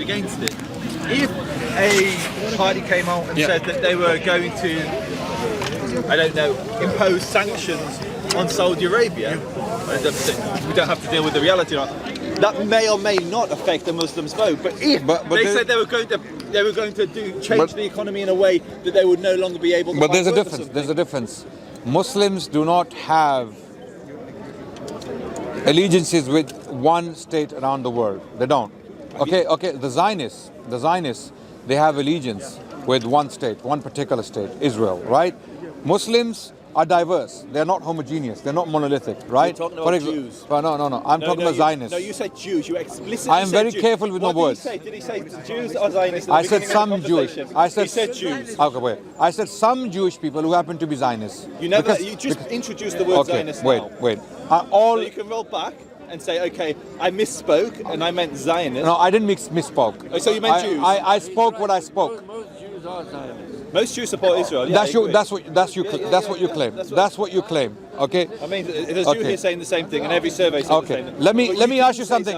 against it. If a party came out and said that they were going to, I don't know, impose sanctions on Saudi Arabia, we don't have to deal with the reality of that may or may not affect the Muslims' vote. But if they said they were going to change the economy in a way that they would no longer be able to. But there's a difference. There's a difference. Muslims do not have allegiances with one state around the world. They don't. Okay. The Zionists, they have allegiance with one state, one particular state, Israel, right? Muslims are diverse. They're not homogeneous. They're not monolithic, right? You're talking about Jews. No. I'm talking about Zionists. No, you said Jews. You explicitly I am said very Jews. careful with my words. Did he say Jews or Zionists? I said some Jewish. He said Jews. Okay, wait. I said some Jewish people who happen to be Zionists. You just introduced the word Zionist now. Wait. So you can roll back and say, okay, I misspoke and I meant Zionist. No, I didn't misspoke. Oh, so you meant Jews? I spoke what I spoke. Most Jews support Israel. Yeah, That's what you claim. That's what you claim. Okay. I mean, there's Jews here saying the same thing, and every survey says the same thing. Let me ask you something.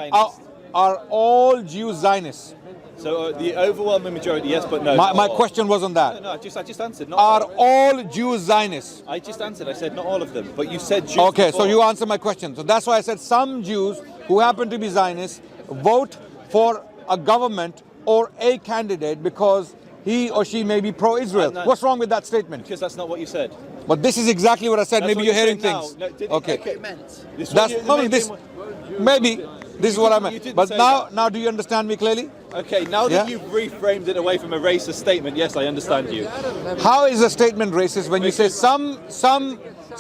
Are all Jews Zionists? So the overwhelming majority, yes, but no. My question wasn't that. No, I just answered. Are all Jews Zionists? I just answered. I said not all of them, but you said Jews. Okay, before. so you answered my question. So that's why I said some Jews who happen to be Zionists vote for a government or a candidate because he or she may be pro-Israel. What's wrong with that statement? Because that's not what you said. But this is exactly what I said. Maybe you're hearing things. No, okay. This Maybe this is what I meant. But now do you understand me clearly? Okay, now that you've reframed it away from a racist statement, yes, I understand you. How is a statement racist when you say some?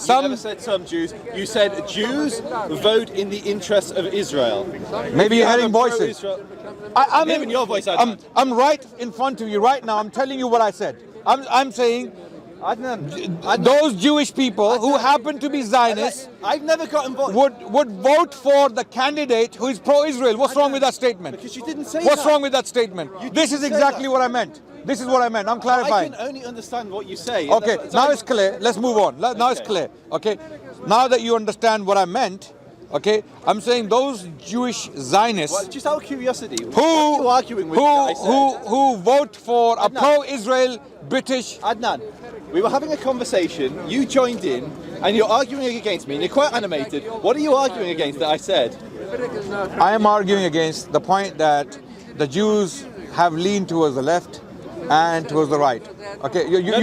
You never said some Jews. You said Jews vote in the interests of Israel. Maybe you're hearing voices. I'm hearing your voice. I'm right in front of you right now. I'm telling you what I said. I'm saying those Jewish people who happen to be Zionists I've never got involved. would vote for the candidate who is pro-Israel. What's wrong with that statement? Because you didn't say What's wrong with that statement? This is exactly what I meant. This is what I meant. I'm clarifying. I can only understand what you say. Okay, now it's clear. Let's move on. Now it's clear. Okay, now that you understand what I meant, okay, I'm saying those Jewish Zionists. Well, just out of curiosity, what are you arguing with? Who vote for a pro-Israel British? Adnan, we were having a conversation. You joined in, and you're arguing against me, and you're quite animated. What are you arguing against that I said? I am arguing against the point that the Jews have leaned towards the left and towards the right. Okay, you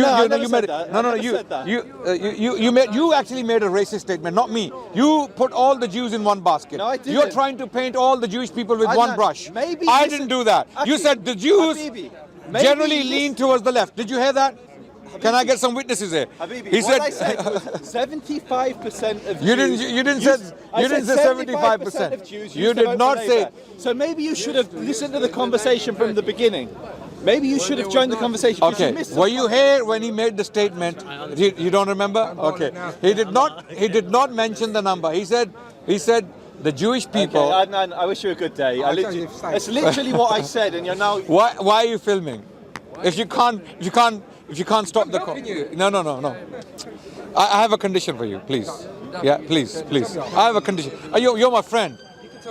actually made a racist statement, not me. You put all the Jews in one basket. No, I didn't. You're trying to paint all the Jewish people with one brush. I didn't do that. You said the Jews generally lean towards the left. Did you hear that? Can I get some witnesses here? Habibi, he said what I said was 75% of Jews. You didn't say 75%. Of Jews you did not say. So maybe you should have listened to the conversation from the beginning. Maybe you should have joined the conversation. Okay. Were you here when he made the statement? You don't remember? Okay. He did not mention the number. He said the Jewish people. Okay, Adnan, I wish you a good day. That's literally what I said, and you're now. Why are you filming? If you can't stop the call. No. I have a condition for you, please. Yeah, please. I have a condition. You're my friend.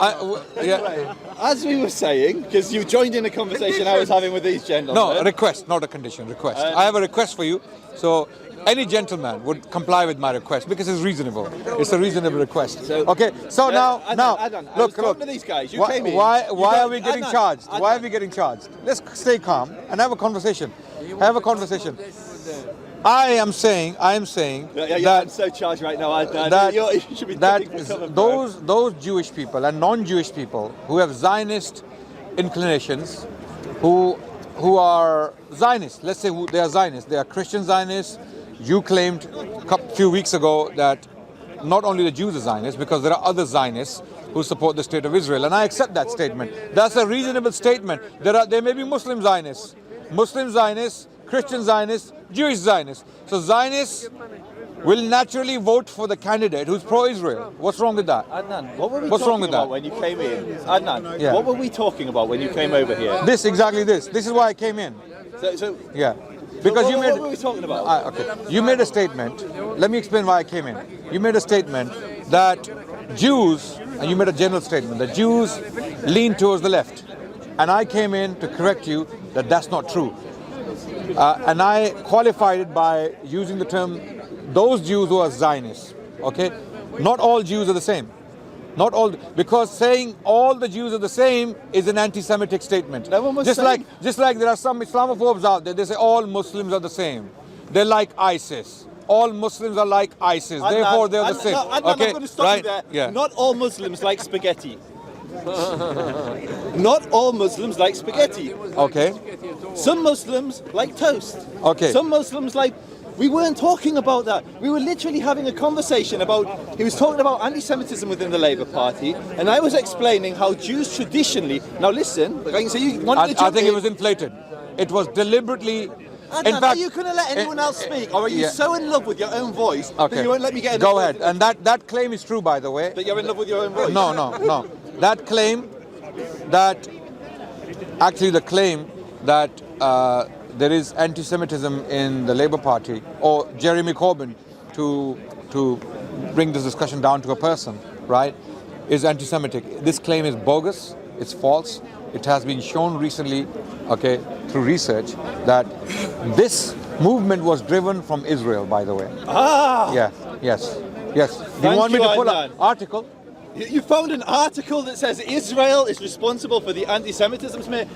As we were saying, because you joined in a conversation I was having with these gentlemen. No, a request, not a condition. Request. I have a request for you. So any gentleman would comply with my request because it's reasonable. It's a reasonable request. Okay. So now, look. To these guys. You came in. Why are we getting charged? Why are we getting charged? Let's stay calm and have a conversation. I am saying that I'm so charged right now. You should be those Jewish people and non-Jewish people who have Zionist inclinations, who are Zionists. Let's say they are Zionists. They are Christian Zionists. You claimed a few weeks ago that not only the Jews are Zionists, because there are other Zionists who support the state of Israel, and I accept that statement. That's a reasonable statement. There may be Muslim Zionists, Christian Zionists, Jewish Zionists. So Zionists will naturally vote for the candidate who's pro-Israel. What's wrong with that? Adnan, what were we talking about when you came in? Adnan, what were we talking about when you came over here? This is why I came in. Yeah. Because what were we talking about? Okay. You made a statement. Let me explain why I came in. You made a statement that Jews, and you made a general statement, that Jews lean towards the left and I came in to correct you that that's not true. And I qualified it by using the term those Jews who are Zionists. Okay, not all Jews are the same. Not all, because saying all the Jews are the same is an anti-Semitic statement. No one was just saying- like there are some Islamophobes out there. They say all Muslims are the same. They're like ISIS. All Muslims are like ISIS. Therefore, they're the same. I'm going to stop you there. Yeah. Not all Muslims like spaghetti. Not all Muslims like spaghetti. Okay. Some Muslims like toast. Okay. Some Muslims like. We weren't talking about that. We were literally having a conversation about. He was talking about anti-Semitism within the Labour Party, and I was explaining how Jews traditionally. Now listen, like I can say you wanted to I jump think in. it was inflated. It was deliberately. Adnan, are you going to let anyone else speak, or are you yeah. so in love with your own voice Okay. that you won't let me get in? Go ahead. And that claim is true, by the way. That you're in love with your own voice. No. That claim that actually the claim that there is anti-Semitism in the Labour Party or Jeremy Corbyn to bring this discussion down to a person, right, is anti-Semitic. This claim is bogus. It's false. It has been shown recently, okay, through research that this movement was driven from Israel, by the way. Ah! Yeah. Yes. Do you Thank want me you, to pull Adnan. an article? You found an article that says Israel is responsible for the anti-Semitism, Smith.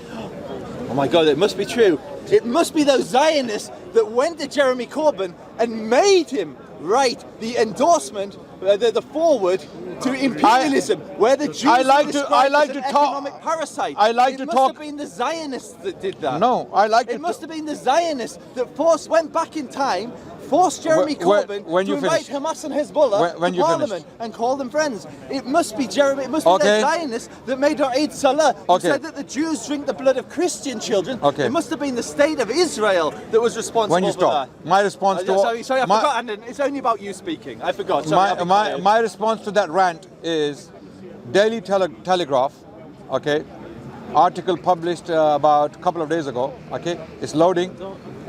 Oh my God, it must be true. It must be those Zionists that went to Jeremy Corbyn and made him write the endorsement, the forward to imperialism, where the Jews I like were to- described I like as an to talk- economic parasite. I like to It must talk- have been the Zionists that did that. No, I like It to. must have been the Zionists that went back in time, forced Jeremy Corbyn when to you invite finish. Hamas and Hezbollah When to you Parliament finish. and call them friends. It must be Jeremy. It must be Okay. the Zionists that made our Eid Salah, who Okay. said that the Jews drink the blood of Christian children. Okay. It must have been the state of Israel that was responsible When you for stop, that. my response to Sorry, I my- forgot, and it's only about you speaking. I forgot. Sorry, I'll be quiet. my response to that rant is Daily Telegraph, okay, article published about a couple of days ago, okay, it's loading,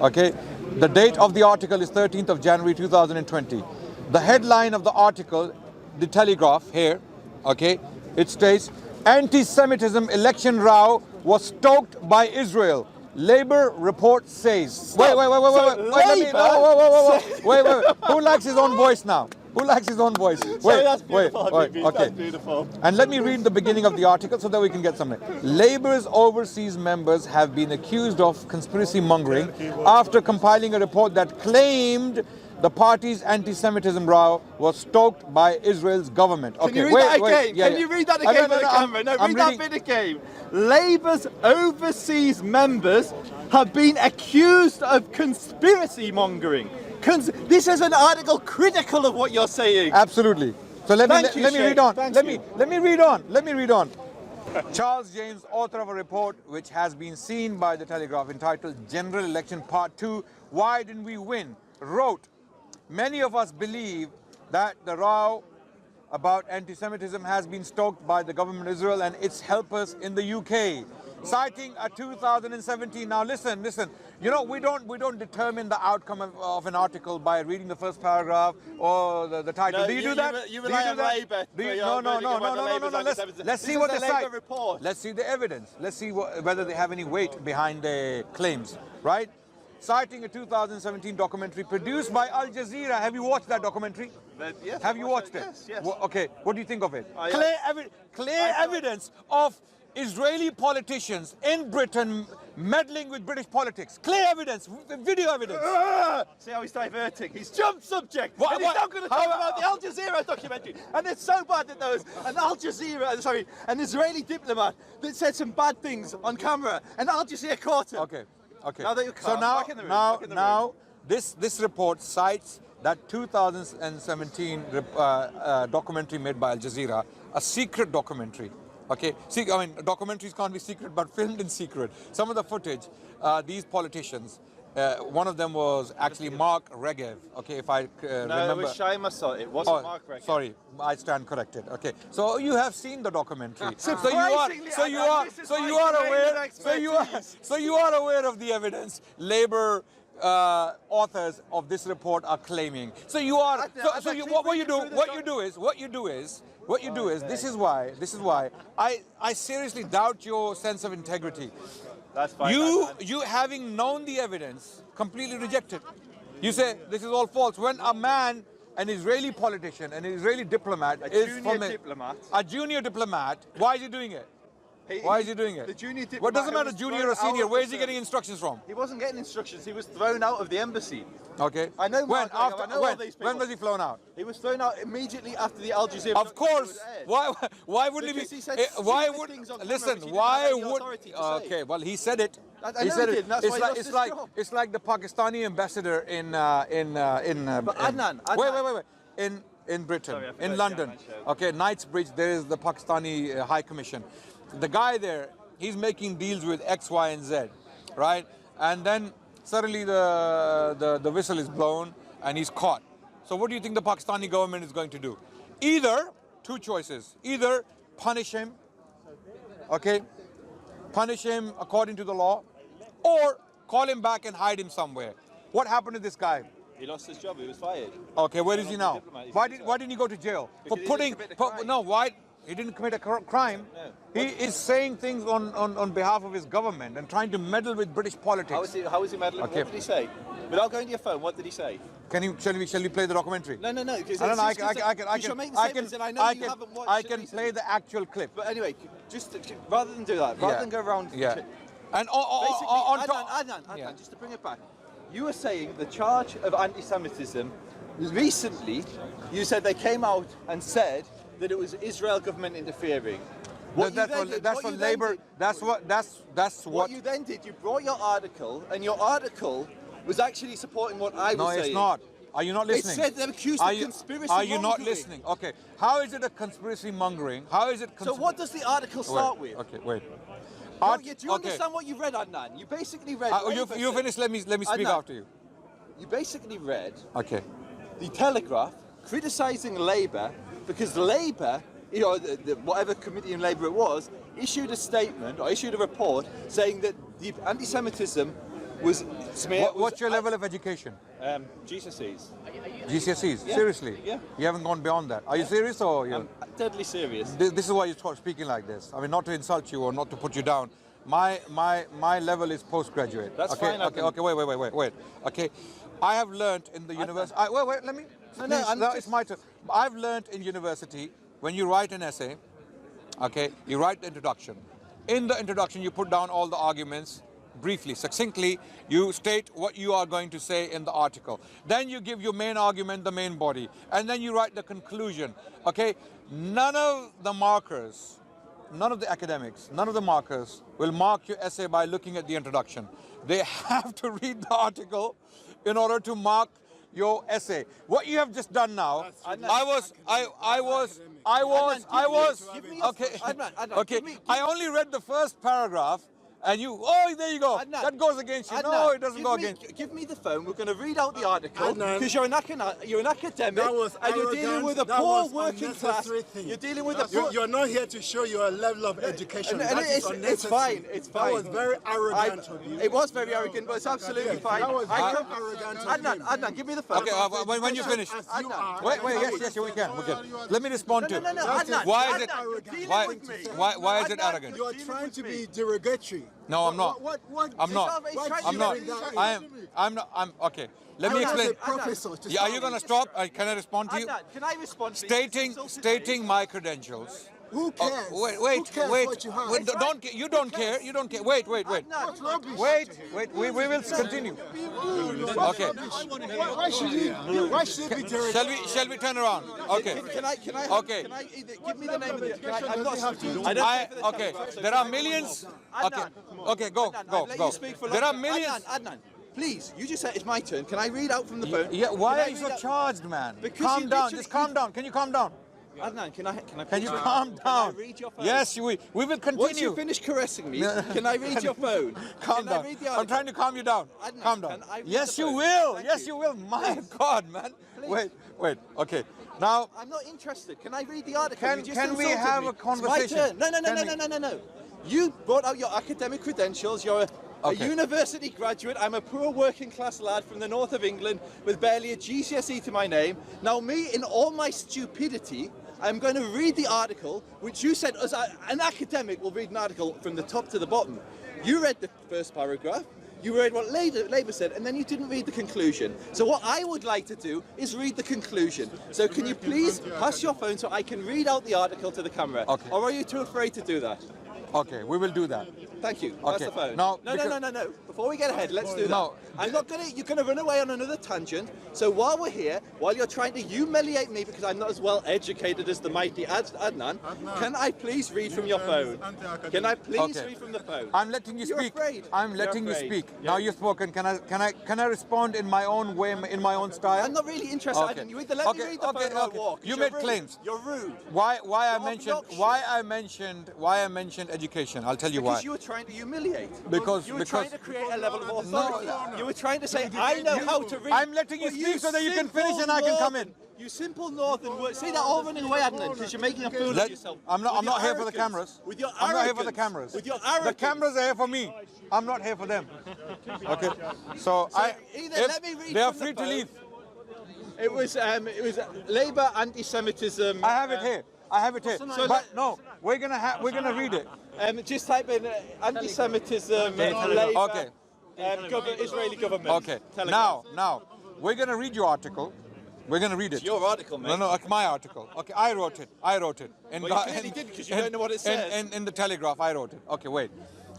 okay. The date of the article is 13th of January 2020. The headline of the article, the Telegraph here, okay, it states, anti-Semitism election row was stoked by Israel. Labour report says. Wait. Wait. Who likes his own voice now? Who likes his own voice? Sorry, that's beautiful, Wait. Habibi, Okay. that's beautiful. And let me read the beginning of the article so that we can get something. Labour's overseas members have been accused of conspiracy mongering after compiling a report that claimed the party's anti-Semitism row was stoked by Israel's government. Can Okay, you read that again? Yeah, Can you read that No, again no, for the no, camera? No, I'm read that reading- bit again. Labour's overseas members have been accused of conspiracy mongering. This is an article critical of what you're saying. Absolutely. So let me Thank you, let me Sheikh. read on. Thank Let you. me read on. Charles James, author of a report which has been seen by the Telegraph entitled General Election Part 2, Why Didn't We Win?, wrote, many of us believe that the row about anti-Semitism has been stoked by the government of Israel and its helpers in the UK. Citing a 2017, now listen, you know, we don't determine the outcome of an article by reading the first paragraph or the title. No, do you do you- that? you Do rely do on that? Labour Do for you- your No. verdict of whether Labour's Let's anti-Semitism. see This what is they a cite. Labour report. Let's see the evidence. Let's see whether they have any weight behind their claims, right? Citing a 2017 documentary produced by Al Jazeera. Have you watched that documentary? Yes, Have you watched it? Yes. Okay. What do you think of it? I- Clear evidence of Israeli politicians in Britain meddling with British politics. Clear evidence, video evidence. See how he's diverting. He's jumped subject. What- and he's what- not going to talk how- about the Al Jazeera documentary. And it's so bad that there was an Israeli diplomat that said some bad things on camera, and Al Jazeera caught him. Okay. Now that you're So calm, now, back in the room, back in the room. this report cites that 2017 documentary made by Al Jazeera, a secret documentary. Okay, see, I mean, documentaries can't be secret, but filmed in secret. Some of the footage, these politicians, one of them was actually Mark Regev. Okay, if I No, remember. it was Shai Massoud. It wasn't Mark Regev. Sorry, I stand corrected. Okay, so you have seen the documentary. Surprisingly, so you Adnan, are this is so my you are domain aware. of expertise. So you are aware of the evidence. Labour authors of this report are claiming. So you are. What you do is. This is why I seriously doubt your sense of integrity. That's fine. You having known the evidence, completely reject it. You say this is all false. When a man, an Israeli politician, an Israeli diplomat, a junior diplomat, why is he doing it? Why is he doing it? The junior diplomat. What doesn't matter, junior or senior? Where is he getting instructions from? He wasn't getting instructions. He was thrown out of the embassy. Okay. I know. When? Mark, I know all these people. When was he flown out? He was thrown out immediately after the Al Jazeera. Of course. Why wouldn't Because he be? he said Why stupid would? things on camera Listen. which he didn't Why have any would? authority to say. Okay. Well, he said it. I know He said he did, it. and that's why he lost his job. It's like the Pakistani ambassador in. Adnan. Wait. In Britain, Sorry, I forgot in the London. Adnan show. Okay, Knightsbridge. There is the Pakistani High Commission. The guy there, he's making deals with X, Y, and Z, right? And then suddenly the whistle is blown and he's caught. So what do you think the Pakistani government is going to do? Either two choices: either punish him, okay, punish him according to the law, or call him back and hide him somewhere. What happened to this guy? He lost his job. He was fired. Okay, where is he now? Diplomat. Why didn't he go to jail Because he didn't commit a crime. No, why he didn't commit a crime? No. He is saying things on behalf of his government and trying to meddle with British politics. How was he meddling? Okay. What did he say? Without going to your phone, what did he say? Shall we play the documentary? No. Because I don't know. I can play the actual clip. But anyway, just rather than do that, rather than go around. Yeah. And Adnan, just to bring it back, you were saying the charge of anti-Semitism. Recently, you said they came out and said that it was Israel government interfering. What you then did, you brought your article, and your article was actually supporting what I was saying. No, it's not. Are you not listening? It said they're accused of conspiracy Are you not mongering. listening? Okay. How is it a conspiracy mongering? How is it? So what does the article start with? Okay, wait. Do you understand what you read, Adnan? You basically read. You finish. Let me speak Adnan, after you. You basically read Okay. the Telegraph criticising Labour because Labour, whatever committee in Labour it was, issued a statement or issued a report saying that the anti-Semitism was smeared. What's your level of education? GCSEs. GCSEs? Yeah. Seriously? Yeah. You haven't gone beyond that. Are you serious or you? I'm deadly serious. This is why you're speaking like this. I mean, not to insult you or not to put you down. My level is postgraduate. That's okay, fine. Okay. Wait. Okay, I have learned in the university. Wait. Let me. It's my turn. I've learned in university when you write an essay. Okay, you write the introduction. In the introduction, you put down all the arguments. Briefly, succinctly, you state what you are going to say in the article. Then you give your main argument, the main body, and then you write the conclusion. Okay, none of the markers, none of the academics, none of the markers will mark your essay by looking at the introduction. They have to read the article in order to mark your essay. What you have just done now, I only read the first paragraph. And there you go. Adnan, that goes against you. No, it doesn't go against you. Give me the phone. We're going to read out the article because you're an academic and you're dealing with a poor working class. You're dealing with a poor. You're not here to show your level of education. It's fine. It's fine. That was very arrogant of you. It was very arrogant, but it's absolutely fine. That was very arrogant of you. Adnan, give me the phone. Okay, when you finish. Wait. Yes, we can. Let me respond to it. Adnan. Why is it arrogant? You're trying to be derogatory. No, I'm not. I'm not. Okay. Let me explain. Are you going to stop? Can I respond to you? Can I respond? Stating my credentials. Who cares? Wait. What you have? You don't care. Wait. We will continue. Okay. Why should it be derogatory? Shall we turn around? Okay. Okay. Can I give me the name of the? Okay. There are millions. Okay. Go. There are millions. Adnan, please. You just said it's my turn. Can I read out from the phone? Yeah. Why are you so charged, man? Calm down. Just calm down. Can you calm down? Adnan, can I calm down? Can I read your phone? Yes, we will continue. Once you finish caressing me, can I read your phone? Calm down. I'm trying to calm you down. Adnan, calm down. Yes, you will. Yes, you will. My God, man. Please. Wait. Okay. Now, I'm not interested. Can I read the article? Can we have a conversation? It's my turn. No. You brought out your academic credentials. You're a Okay. A university graduate. I'm a poor working class lad from the north of England with barely a GCSE to my name. Now me, in all my stupidity, I'm going to read the article, which you said as an academic will read an article from the top to the bottom. You read the first paragraph. You read what Labour said, and then you didn't read the conclusion. So what I would like to do is read the conclusion. So can you please pass your phone so I can read out the article to the camera? Okay. Or are you too afraid to do that? Okay, we will do that. Thank you. Pass Okay. the phone. Now, No. because- Before we get ahead, let's do that. No. I'm not gonna. You're gonna run away on another tangent. So while we're here, while you're trying to humiliate me because I'm not as well educated as the mighty Adnan, can I please read from your phone? Can I please Okay. read from the phone? I'm letting you You're speak. afraid. I'm You're letting you afraid. speak. Yeah. Now you've spoken. Can I respond in my own way, in my own style? I'm not really interested. Okay. Let me read the phone while I walk. You You're made rude. claims. You're rude. Why I You're mentioned obnoxious. why I mentioned education. I'll tell you Because why. you were trying to humiliate. Because- you were because- trying to create a level of authority. No. You were trying to say, I know how to read. I'm letting you But speak so that you can finish simple and I can come in. northern- You simple northern words. See that all running away, Adnan, because you're making a fool of yourself. I'm With not your here for the arrogance. cameras. With your I'm not here for the arrogance. cameras. With your The arrogance. cameras are here for me. I'm not here for them. Okay. So let me read they are from the free to phone. leave. It was Labour anti-Semitism. I have it here. I have it here. So But no, we're gonna read it. Just type in anti-Semitism, Labour, Okay. Israeli government. Okay. Telegraph. Now, we're gonna read your article. We're gonna read it. It's your article, mate. No, it's my article. Okay, I wrote it. In Well, you clearly did, because you don't know what it says. In the Telegraph, I wrote it. Okay, wait.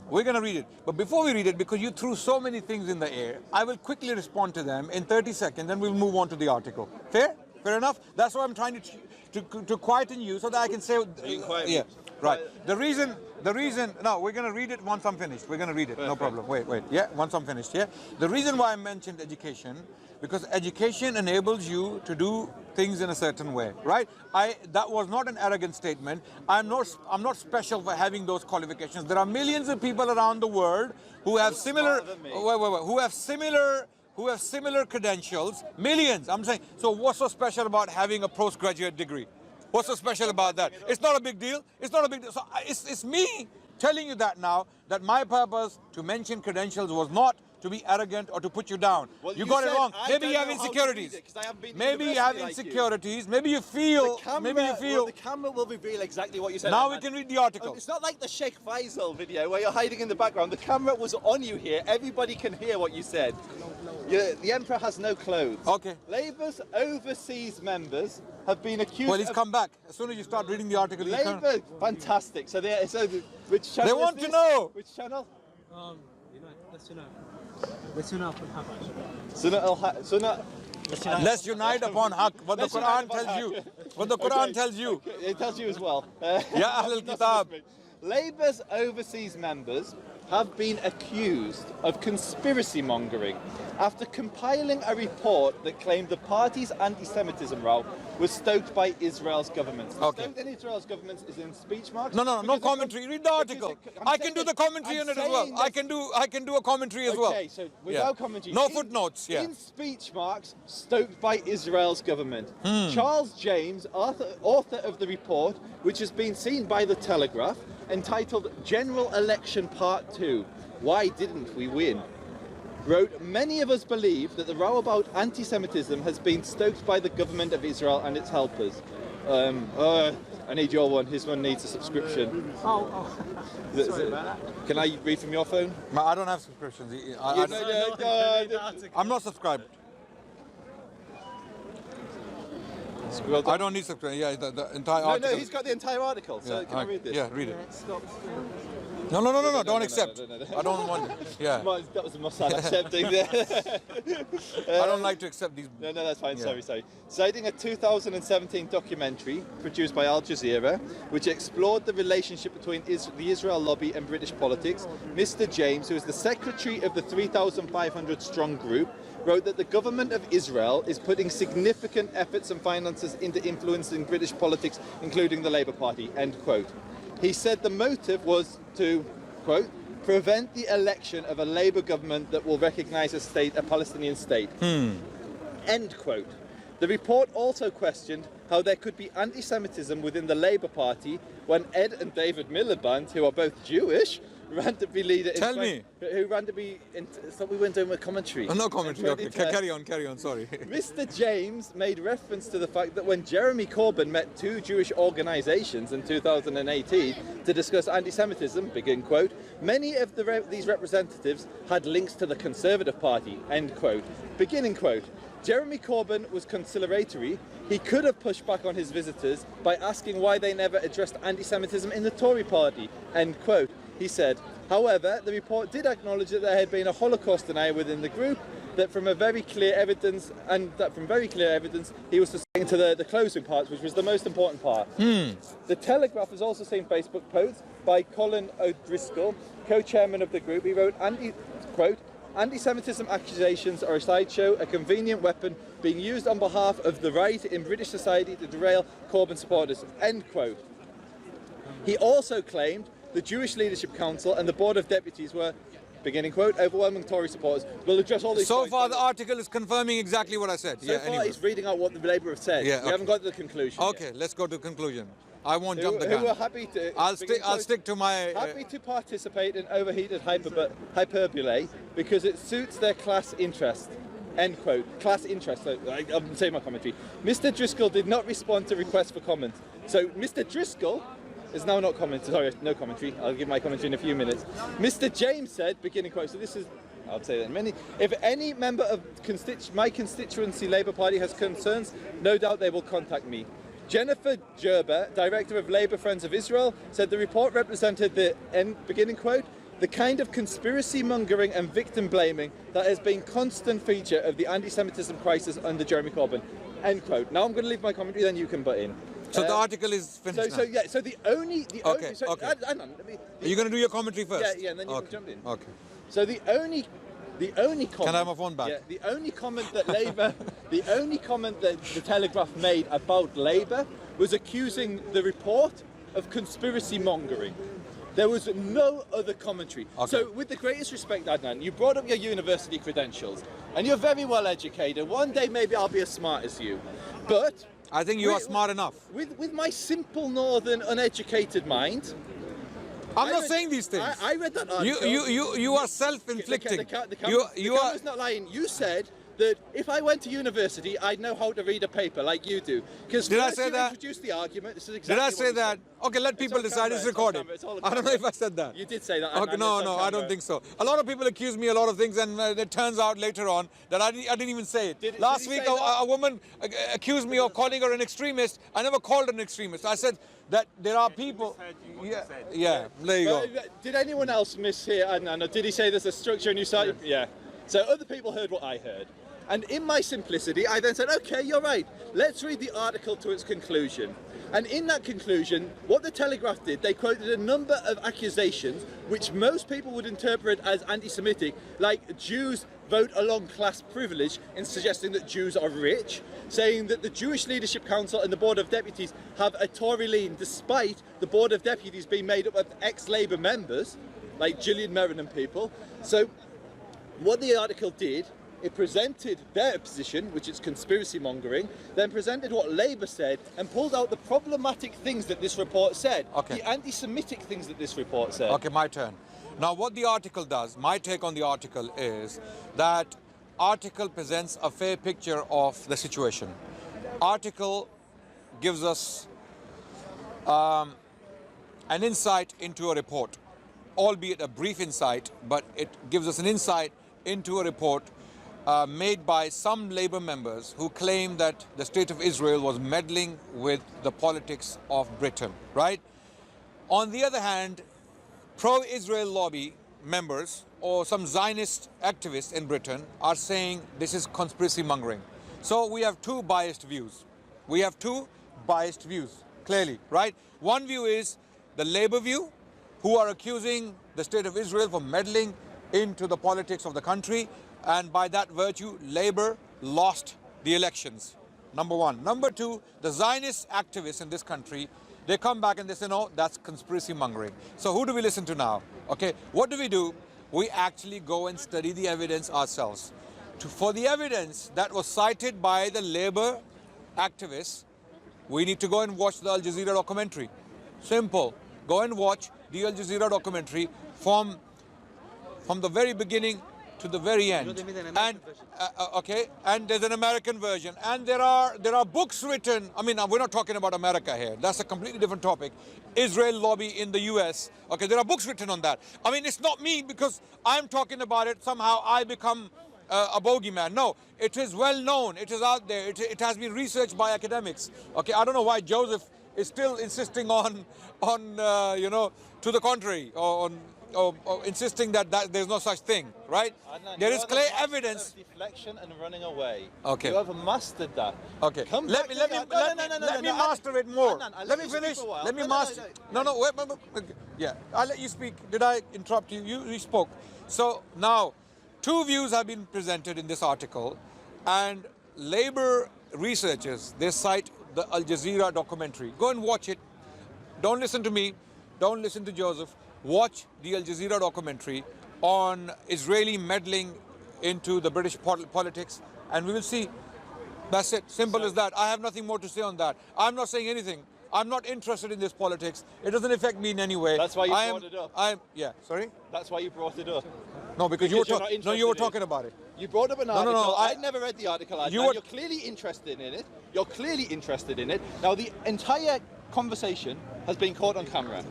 We're gonna read it. But before we read it, because you threw so many things in the air, I will quickly respond to them in 30 seconds, then we'll move on to the article. Fair? Fair enough? That's why I'm trying to quieten you so that I can say. Being quiet. Yeah. Right. The reason. No, we're gonna read it once I'm finished. We're gonna read it. No problem. Wait. Yeah. Once I'm finished. Yeah. The reason why I mentioned education, because education enables you to do things in a certain way, right? That was not an arrogant statement. I'm not special for having those qualifications. There are millions of people around the world who have similar. smarter than me. Who have similar credentials. Millions. I'm saying. So what's so special about having a postgraduate degree? What's so special about that? It's not a big deal. It's not a big deal. So it's me telling you that now, that my purpose to mention credentials was not to be arrogant or to put you down. Well, you you got it said, wong. I Maybe don't you have know how to insecurities. read it, 'cause I haven't been to Maybe you have university like you. insecurities. Maybe you feel. Well, the camera will reveal exactly what you said. Now Adnan. we can read the article. It's not like the Sheikh Faisal video where you're hiding in the background. The camera was on you here. Everybody can hear what you said. The emperor has no clothes. Okay. Labour's overseas members have been accused. Well, he's of come back. As soon as you start reading the article, he's come. Labour, fantastic. Which channel? They is want to this? know. Which channel? Let's unite upon haq. What the Let's Quran unite upon tells you. haqq. What the Quran Okay. tells you. It tells you as well. Ya Ahl al-Kitab. Labour's overseas members have been accused of conspiracy mongering after compiling a report that claimed the party's anti-Semitism row was stoked by Israel's government. Okay. Stoked in Israel's government is in speech marks. No because it commentary. Read the article. I can do the commentary on it as well. I can do a commentary as well. Okay, so without Yeah. commentary. No in- footnotes, yeah. In speech marks, stoked by Israel's government. Hmm. Charles James, author of the report, which has been seen by the Telegraph, entitled General Election Part 2, Why Didn't We Win?, wrote, many of us believe that the row about anti-Semitism has been stoked by the government of Israel and its helpers. I need your one. His one needs a subscription. Sorry about that. Can I read from your phone? I don't have subscriptions. I'm not subscribed. Well done. I don't need subscription. Yeah, the entire No, article. he's got the entire article. So can I read this? Yeah, read it. No, don't accept. no. I don't want it. Yeah. That was a Mossad accepting there. I don't like to accept these. No, that's fine. Yeah. Sorry. Citing a 2017 documentary produced by Al Jazeera, which explored the relationship between the Israel lobby and British politics, Mr. James, who is the secretary of the 3,500 strong group, wrote that the government of Israel is putting significant efforts and finances into influencing British politics, including the Labour Party, end quote. He said the motive was to, quote, prevent the election of a Labour government that will recognise a Palestinian state. End quote. The report also questioned how there could be anti-Semitism within the Labour Party when Ed and David Miliband, who are both Jewish, randomly leader. Tell me. Who randomly? Thought we weren't doing a commentary. Oh, no commentary. Okay, 2010. carry on. Sorry. Mr. James made reference to the fact that when Jeremy Corbyn met two Jewish organisations in 2018 to discuss anti-Semitism, begin quote, many of these representatives had links to the Conservative Party, end quote, beginning quote. Jeremy Corbyn was conciliatory. He could have pushed back on his visitors by asking why they never addressed anti-Semitism in the Tory party, end quote. He said, however, the report did acknowledge that there had been a Holocaust denier within the group, that from very clear evidence he was saying to the closing parts, which was the most important part. The Telegraph has also seen Facebook posts by Colin O'Driscoll, co-chairman of the group. He wrote, quote, anti-Semitism accusations are a sideshow, a convenient weapon being used on behalf of the right in British society to derail Corbyn supporters, end quote. He also claimed the Jewish Leadership Council and the Board of Deputies were, beginning quote, overwhelming Tory supporters. We'll address all these So points. far the article is confirming exactly what I said. So far he's reading out what the Labour have said. Yeah, We haven't got to the conclusion Okay, yet. let's go to conclusion. I won't jump the Who are gun. happy to... I'll begin quote, stick to my... happy to participate in overheated hyperbole because it suits their class interest. End quote. Class interest. So, I'm saying my commentary. Mr. Driscoll did not respond to requests for comment. So Mr. Driscoll is now not commenting. Sorry, no commentary. I'll give my commentary in a few minutes. Mr. James said, beginning quote. So this is. I'll say that in a minute. If any member of my constituency Labour Party has concerns, no doubt they will contact me. Jennifer Gerber, director of Labour Friends of Israel, said the report represented the, beginning quote, the kind of conspiracy mongering and victim blaming that has been constant feature of the anti-Semitism crisis under Jeremy Corbyn, end quote. Now I'm going to leave my commentary, then you can butt in. So the article is finished So now. yeah, so the only, Okay, so, okay. hang on, let me, Are you going to do your commentary first? yeah, and then you can jump in. Okay. So the only comment. Can I have my phone back? Yeah, the only comment that Labour, the only comment that the Telegraph made about Labour was accusing the report of conspiracy mongering. There was no other commentary. Okay. So, with the greatest respect, Adnan, you brought up your university credentials, and you're very well educated. One day, maybe I'll be as smart as you, but I think you are smart enough. With my simple northern uneducated mind. I'm not saying these things. I read that article. You are self-inflicting. The camera's not lying. You said that if I went to university, I'd know how to read a paper like you do. Because Did I say that? Introduced the argument. This is exactly Did I what say you that? said. Okay, let people on decide. camera, It's it's on recorded. camera, it's all on I don't know camera. if I said that. You did say that. Okay, and no, it's on I camera. don't think so. A lot of people accuse me a lot of things, and it turns out later on that I didn't even say it. Last did he week, say that? a woman accused me of calling her an extremist. I never called her an extremist. I said that there are people. Yeah, there you go. Did anyone else mishear Adnan? Or did he say there's a structure and you started? Yeah. So other people heard what I heard. And in my simplicity, I then said, okay, you're right. Let's read the article to its conclusion. And in that conclusion, what the Telegraph did, they quoted a number of accusations which most people would interpret as anti-Semitic, like Jews vote along class privilege in suggesting that Jews are rich, saying that the Jewish Leadership Council and the Board of Deputies have a Tory lean, despite the Board of Deputies being made up of ex-Labour members, like Gillian Merrin and people. So what the article did, it presented their position, which is conspiracy mongering, then presented what Labour said and pulled out the problematic things that this report said, the anti-Semitic things that this report said. Okay, my turn. Now what the article does, my take on the article is that article presents a fair picture of the situation. Article gives us an insight into a report, albeit a brief insight, but it gives us an insight into a report made by some Labour members who claim that the State of Israel was meddling with the politics of Britain, right? On the other hand, pro-Israel lobby members or some Zionist activists in Britain are saying this is conspiracy mongering. So we have two biased views. Clearly, right? One view is the Labour view, who are accusing the State of Israel for meddling into the politics of the country, and by that virtue, Labour lost the elections. Number one. Number two, the Zionist activists in this country, they come back and they say, no, that's conspiracy mongering. So who do we listen to now? Okay, what do? We actually go and study the evidence ourselves. For the evidence that was cited by the Labour activists, we need to go and watch the Al Jazeera documentary. Simple. Go and watch the Al Jazeera documentary from the very beginning to the very end. And okay, and there's an American version, and there are books written. I mean, we're not talking about America here. That's a completely different topic. Israel lobby in the US. Okay, there are books written on that. I mean, it's not me because I'm talking about it. Somehow I become a bogeyman. No, it is well known. It is out there. It has been researched by academics. Okay, I don't know why Joseph is still insisting on you know, to the contrary, or insisting that there's no such thing, right? Adnan, There you is are the clear master of evidence. deflection and running away. Okay. You have mastered that. Okay. Come Let back me to the- let me master it more. Adnan, I'll Let me you speak finish. for a while. Let me No, master. No, wait. Yeah, I'll let you speak. Did I interrupt you? You spoke. So now, two views have been presented in this article, and Labour researchers, they cite the Al Jazeera documentary. Go and watch it. Don't listen to me. Don't listen to Joseph. Watch the Al Jazeera documentary on Israeli meddling into the British politics, and we will see. That's it. Simple as that. I have nothing more to say on that. I'm not saying anything. I'm not interested in this politics. It doesn't affect me in any way. That's why you brought it up. Yeah. Sorry. That's why you brought it up. No, because Because you're you not were interested in talking about it. You brought up an no, article. I- I'd never read the article. Adnan. You were- You're clearly interested in it. You're clearly interested in it. Now, the entire conversation has been caught on camera.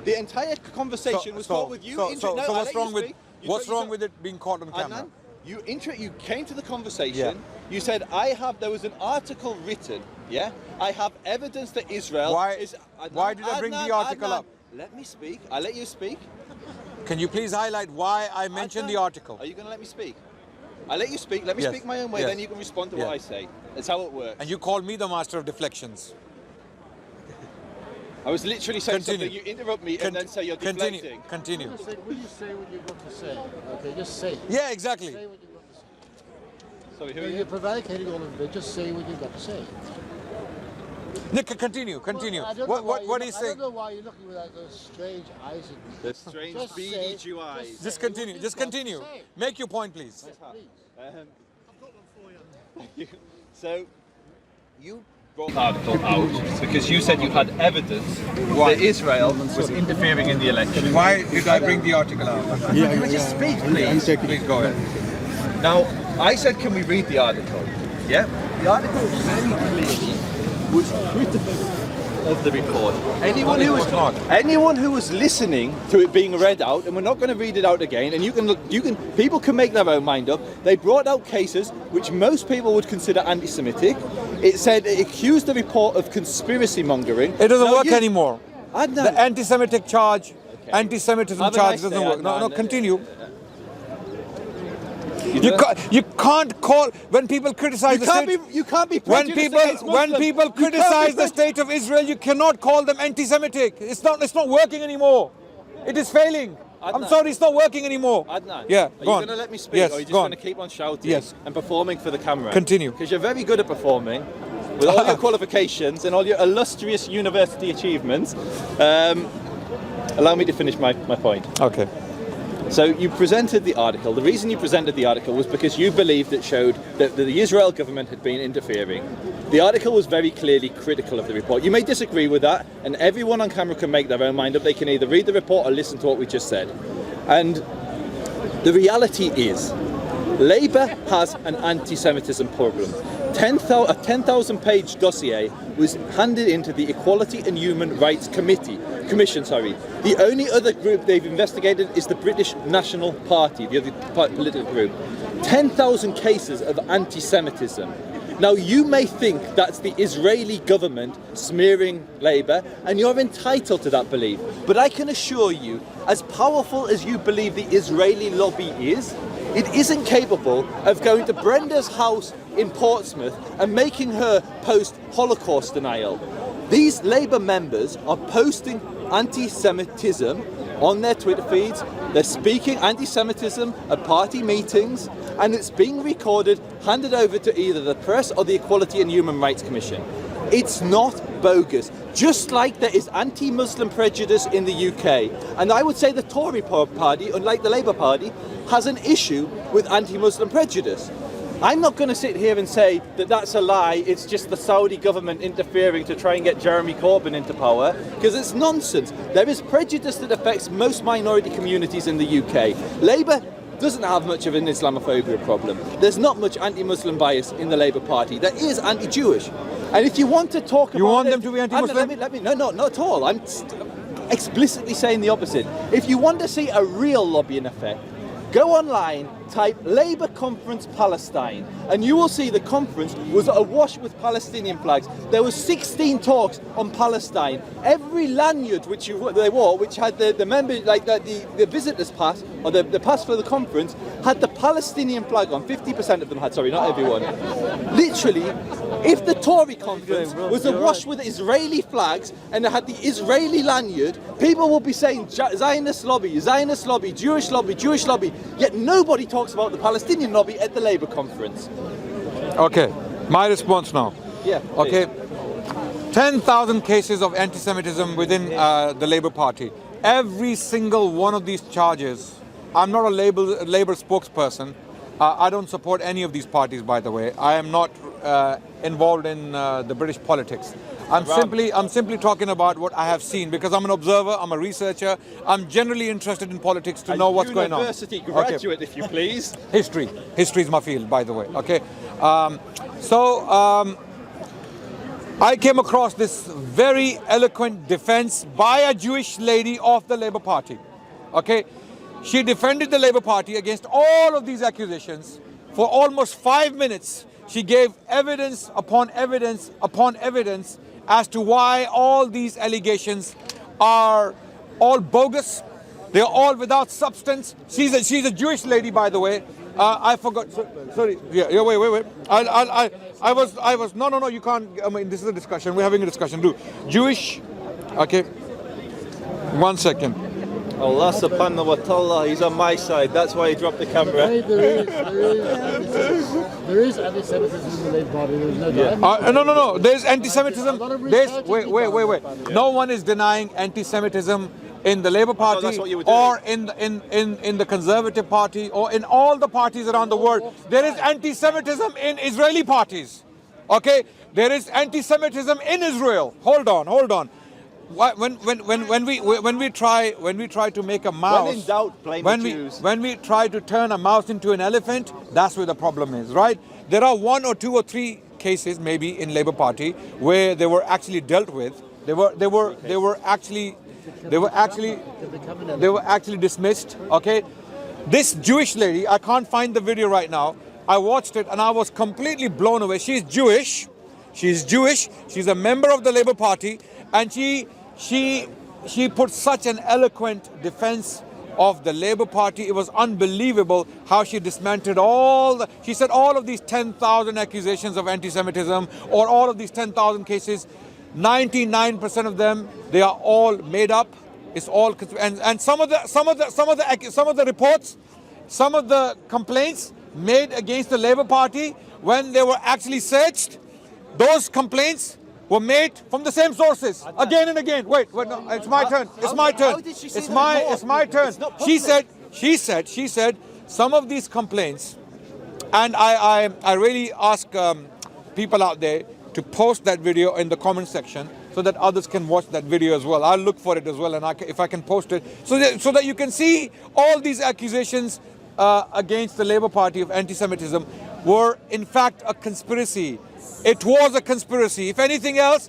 The entire conversation was caught with you. So I'll what's let you wrong with speak. what's wrong with it being caught on camera? Adnan, you came to the conversation. You said there was an article written. Yeah, I have evidence that Israel Why- is. why did I bring the article up? Let me speak. I'll let you speak. Can you please highlight why I mentioned Adnan, the article? Are you going to let me speak? I'll let you speak. Let me Yes. speak my own way. Yes. Then you can respond to Yes. what I say. That's how it works. And you called me the master of deflections. I was literally saying Continue. something. You interrupt me and then say you're deflecting. Continue. Will you say what you've got to say? Okay, just say it. Yeah, exactly. Say what you've got to say. Sorry, who are You're you? prevaricating all of it. Just say what you've got to say. Nick, continue. Well, I don't know why What you are look- you I saying? don't know why you're looking with those strange eyes at me. The strange Just beady say- Jew eyes. just Just say what continue. you've Just got to continue. say. Make your point, please. Um, so, you brought the article out because you said you had evidence that Israel was interfering in the election. Why did I bring the article out? Can we just speak, please? Please go ahead. Now, I said, can we read the article? Yeah? The article very clearly was critical of the report. Anyone who was listening to it being read out, and we're not going to read it out again, and people can make their own mind up. They brought out cases which most people would consider anti-Semitic. It said it accused the report of conspiracy mongering. It doesn't Now work anymore. Adnan, The anti-Semitic charge, anti-Semitism Have a charge nice doesn't day, work. No, Adnan. continue. you You can't call when people criticize the state. you can't be When prejudiced people against Muslims. when people You can't be criticize the prejudiced. state of Israel, you cannot call them anti-Semitic. It's not working anymore. It is failing. I'm Adnan. sorry, it's not working anymore. Adnan, Yeah, are go you on. going to let me speak, Yes, or are you just go going on. to keep on shouting Yes. and performing for the camera? Continue. Because you're very good at performing, with all your qualifications and all your illustrious university achievements. Allow me to finish my point. Okay. So you presented the article. The reason you presented the article was because you believed it showed that the Israel government had been interfering. The article was very clearly critical of the report. You may disagree with that, and everyone on camera can make their own mind up. They can either read the report or listen to what we just said. And the reality is, Labour has an anti-Semitism problem. A 10,000-page dossier was handed into the Equality and Human Rights Commission. The only other group they've investigated is the British National Party, the other political group. 10,000 cases of anti-Semitism. Now, you may think that's the Israeli government smearing Labour, and you're entitled to that belief. But I can assure you, as powerful as you believe the Israeli lobby is, it isn't capable of going to Brenda's house in Portsmouth and making her post Holocaust denial. These Labour members are posting anti-Semitism on their Twitter feeds. They're speaking anti-Semitism at party meetings, and it's being recorded, handed over to either the press or the Equality and Human Rights Commission. It's not bogus. Just like there is anti-Muslim prejudice in the UK, and I would say the Tory party, unlike the Labour Party, has an issue with anti-Muslim prejudice. I'm not going to sit here and say that that's a lie, it's just the Saudi government interfering to try and get Jeremy Corbyn into power, because it's nonsense. There is prejudice that affects most minority communities in the UK. Labour doesn't have much of an Islamophobia problem. There's not much anti-Muslim bias in the Labour Party. There is anti-Jewish. And if you want to talk about... You want them to be anti-Muslim? No, not at all. I'm explicitly saying the opposite. If you want to see a real lobbying effect, go online, type Labour Conference Palestine, and you will see the conference was awash with Palestinian flags. There was 16 talks on Palestine. Every lanyard which they wore, which had the member, like the visitors pass, or the pass for the conference, had the Palestinian flag on. 50% of them had, sorry, not everyone. Literally, if the Tory conference was awash with Israeli flags and it had the Israeli lanyard, people will be saying Zionist lobby, Jewish lobby, Jewish lobby, yet nobody talks about the Palestinian lobby at the Labour conference. Okay, my response now. Yeah. Okay, 10,000 cases of anti-Semitism within the Labour Party. Every single one of these charges, I'm not a Labour spokesperson. I don't support any of these parties, by the way. I am not involved in the British politics. I'm simply talking about what I have seen, because I'm an observer, I'm a researcher, I'm generally interested in politics to know what's going on. University graduate, if you please. History is my field, by the way. Okay, I came across this very eloquent defense by a Jewish lady of the Labour Party. Okay, she defended the Labour Party against all of these accusations for almost 5 minutes. She gave evidence upon evidence upon evidence as to why all these allegations are all bogus. They're all without substance. She's a Jewish lady, by the way. I forgot. Sorry. Yeah. Wait. I was. No. You can't. I mean, this is a discussion. We're having a discussion. Jewish. Okay. 1 second. Allah subhanahu wa ta'ala, he's on my side. That's why he dropped the camera. There is anti-Semitism in the Labour Party. There's no doubt. No. There's anti-Semitism. Wait. No one is denying anti-Semitism in the Labour Party or in the Conservative Party or in all the parties around the world. There is anti-Semitism in Israeli parties. Okay, there is anti-Semitism in Israel. Hold on. When we try to make a mouse, when in doubt, blame the Jews. When we try to turn a mouse into an elephant, that's where the problem is, right? There are 1 or 2 or 3 cases maybe in Labour Party where they were actually dealt with. They were actually dismissed. Okay, this Jewish lady, I can't find the video right now. I watched it and I was completely blown away. She's Jewish. She's a member of the Labour Party, and she put such an eloquent defense of the Labour Party. It was unbelievable how she dismantled she said all of these 10,000 accusations of anti-Semitism or all of these 10,000 cases, 99% of them, they are all made up. It's all, and some of the reports, some of the complaints made against the Labour Party when they were actually searched, those complaints were made from the same sources again and again. Wait, no, it's my turn. It's my turn. It's my turn. She said some of these complaints, and I really ask people out there to post that video in the comment section so that others can watch that video as well. I'll look for it as well, and if I can post it so that you can see all these accusations against the Labour Party of anti-Semitism were in fact a conspiracy. It was a conspiracy. If anything, that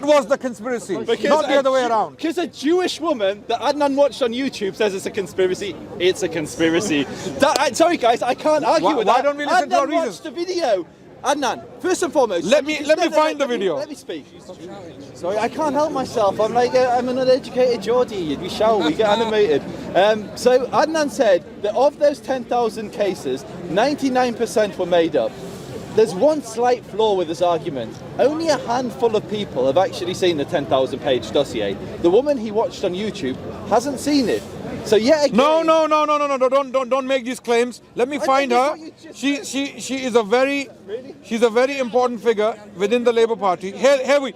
was the conspiracy, not the other way around. Because a Jewish woman that Adnan watched on YouTube says it's a conspiracy. It's a conspiracy. Sorry guys, I can't argue with that. Why don't we listen to our reasons? Watched the video. Adnan, first and foremost, let me find the video. Let me speak. Sorry, I can't help myself. I'm an uneducated Geordie. We get animated. So Adnan said that of those 10,000 cases, 99% were made up. There's one slight flaw with this argument. Only a handful of people have actually seen the 10,000 page dossier. The woman he watched on YouTube hasn't seen it. So yet again, no, don't make these claims. Let me find her. She is a very important figure within the Labour Party. Here we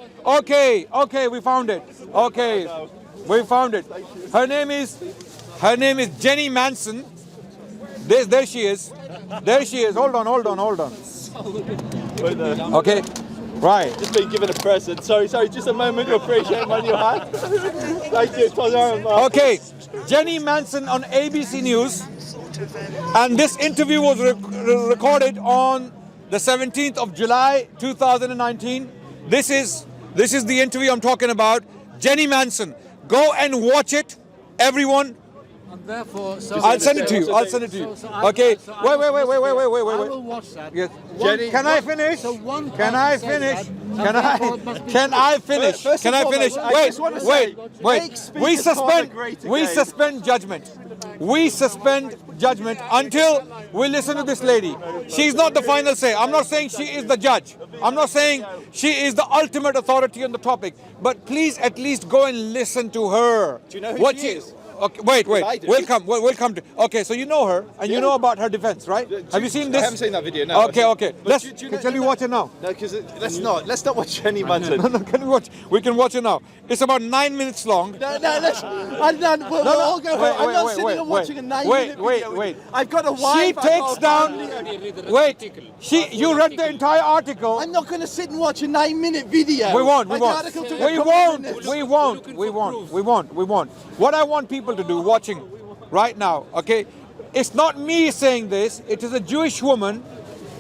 found it. Okay, we found it. Her name is Jenny Manson. There she is. There she is. Hold on. Okay, right. Just been given a present. Sorry, just a moment to appreciate my new hat. Thank you. Okay, Jenny Manson on ABC News, and this interview was recorded on the 17th of July 2019. This is the interview I'm talking about. Jenny Manson. Go and watch it, everyone. And therefore, I'll send it to you. Okay. Wait. I will watch that. Yes. Jenny, Can I finish? So one Can I person finish? says that, and therefore it must be Can I finish? First Can and I finish? foremost, I just want to say, make We Speaker Corner great again. suspend judgment. We suspend judgment until we listen to this lady. She's not the final say. I'm not saying she is the judge. I'm not saying she is the ultimate authority on the topic. But please at least go and listen to her. Do you know who she is? Okay, wait. I do. We'll come to. Okay, so you know her and you know about her defense, right? Have you seen this? I haven't seen that video. No. Okay. But do you know- Shall we watch it now? No, because let's not watch Jenny Manson. No, can we watch? We can watch it now. It's about 9 minutes long. No, let's. We'll all go home. I'm not sitting and watching a 9-minute video. Wait. I've got a She wife. takes down. You read the entire article. I'm not going to sit and watch a 9-minute video. We won't. Like the article took a couple of minutes. We won't. What I want people to do watching right now, okay? It's not me saying this. It is a Jewish woman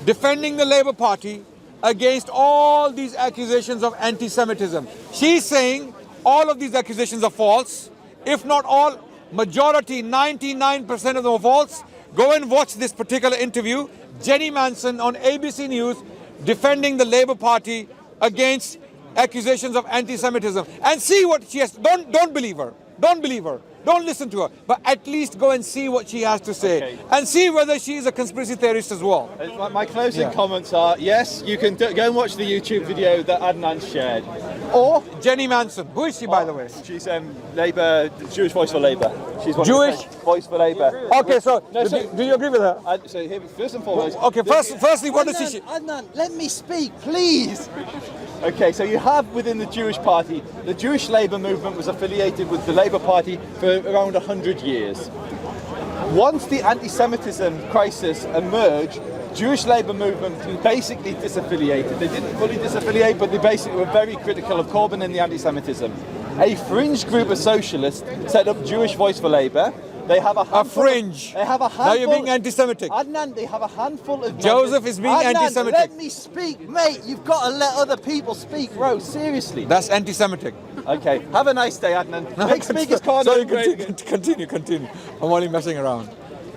defending the Labour Party against all these accusations of anti-Semitism. She's saying all of these accusations are false. If not all, majority, 99% of them are false. Go and watch this particular interview. Jenny Manson on ABC News defending the Labour Party against accusations of anti-Semitism, and see what she has. Don't believe her. Don't listen to her. But at least go and see what she has to say, Okay. and see whether she is a conspiracy theorist as well. My closing comments are: yes, you can go and watch the YouTube video that Adnan shared, or Jenny Manson. Who is she, by the way? she's Labour, Jewish Voice for Labour. She's one Jewish? of the Voice for Labour. Okay, so No, do you agree with her? So here, first and foremost. Okay, firstly, what does she? Adnan, let me speak, please. Okay, so you have within the Jewish Party, the Jewish Labour movement was affiliated with the Labour Party for around 100 years. Once the anti-Semitism crisis emerged, Jewish Labour movement basically disaffiliated. They didn't fully disaffiliate, but they basically were very critical of Corbyn and the anti-Semitism. A fringe group of socialists set up Jewish Voice for Labour. They have a handful fringe. They have a handful. Now you're being anti-Semitic. Adnan, they have a handful of Joseph is being Adnan, anti-Semitic. let me speak, mate. You've got to let other people speak, bro. Seriously. That's anti-Semitic. Okay. Have a nice day, Adnan. Make Speaker's Corner Sorry, great again. continue. I'm only messing around.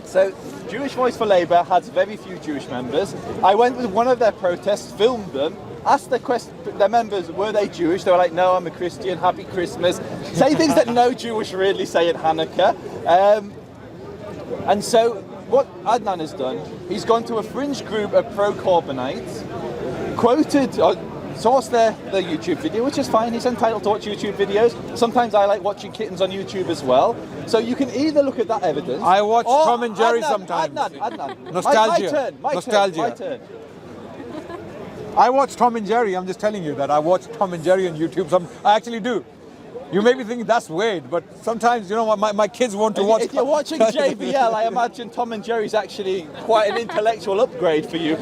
So, Jewish Voice for Labour has very few Jewish members. I went with one of their protests, filmed them, asked their members, were they Jewish? They were like, no, I'm a Christian, happy Christmas. Say things that no Jewish really say at Hanukkah. And so, what Adnan has done, he's gone to a fringe group of pro-Corbynites, quoted, sourced their YouTube video, which is fine. He's entitled to watch YouTube videos. Sometimes I like watching kittens on YouTube as well. So you can either look at that evidence. I watch or Tom and Jerry Adnan, sometimes. Adnan. Nostalgia. My turn. I watch Tom and Jerry. I'm just telling you that I watch Tom and Jerry on YouTube. I actually do. You may be thinking that's weird, but sometimes, you know what, my kids want to watch. If you're watching JBL, I imagine Tom and Jerry's actually quite an intellectual upgrade for you.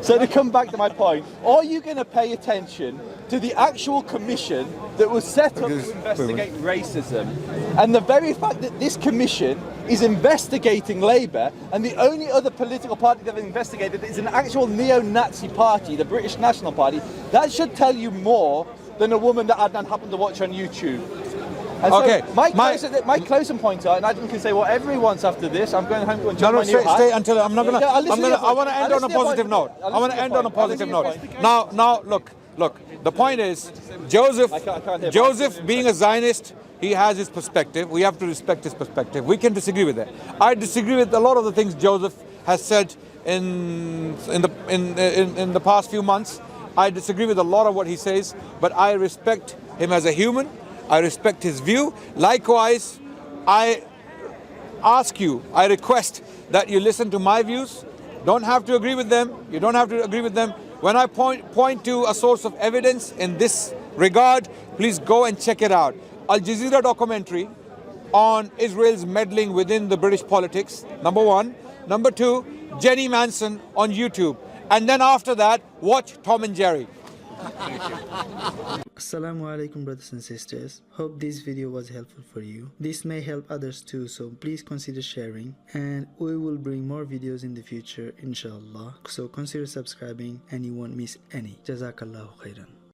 So to come back to my point, are you going to pay attention to the actual commission that was set up to investigate racism? And the very fact that this commission is investigating Labour, and the only other political party they've investigated is an actual neo-Nazi party, the British National Party, that should tell you more than a woman that Adnan happened to watch on YouTube. And Okay, so my closing points are, and Adnan can say whatever he wants after this. I'm going home to enjoy my new hat. Stay until I'm not gonna. Yeah, I'll listen to your I want to point. end I'll on a listen to your positive note. point. I want to end on a positive I'll note. listen to your Now, look. The point is, Joseph. I can't hear Joseph, being a Zionist, he has his perspective. We have to respect his perspective. We can disagree with that. I disagree with a lot of the things Joseph has said in the past few months. I disagree with a lot of what he says, but I respect him as a human. I respect his view. Likewise, I request that you listen to my views. Don't have to agree with them. You don't have to agree with them. When I point to a source of evidence in this regard, please go and check it out. Al Jazeera documentary on Israel's meddling within the British politics, number one. Number two, Jenny Manson on YouTube. And then after that, watch Tom and Jerry. Assalamu alaikum brothers and sisters. Hope this video was helpful for you. This may help others too, so please consider sharing, and we will bring more videos in the future inshallah. So consider subscribing and you won't miss any. Jazakallahu khairan.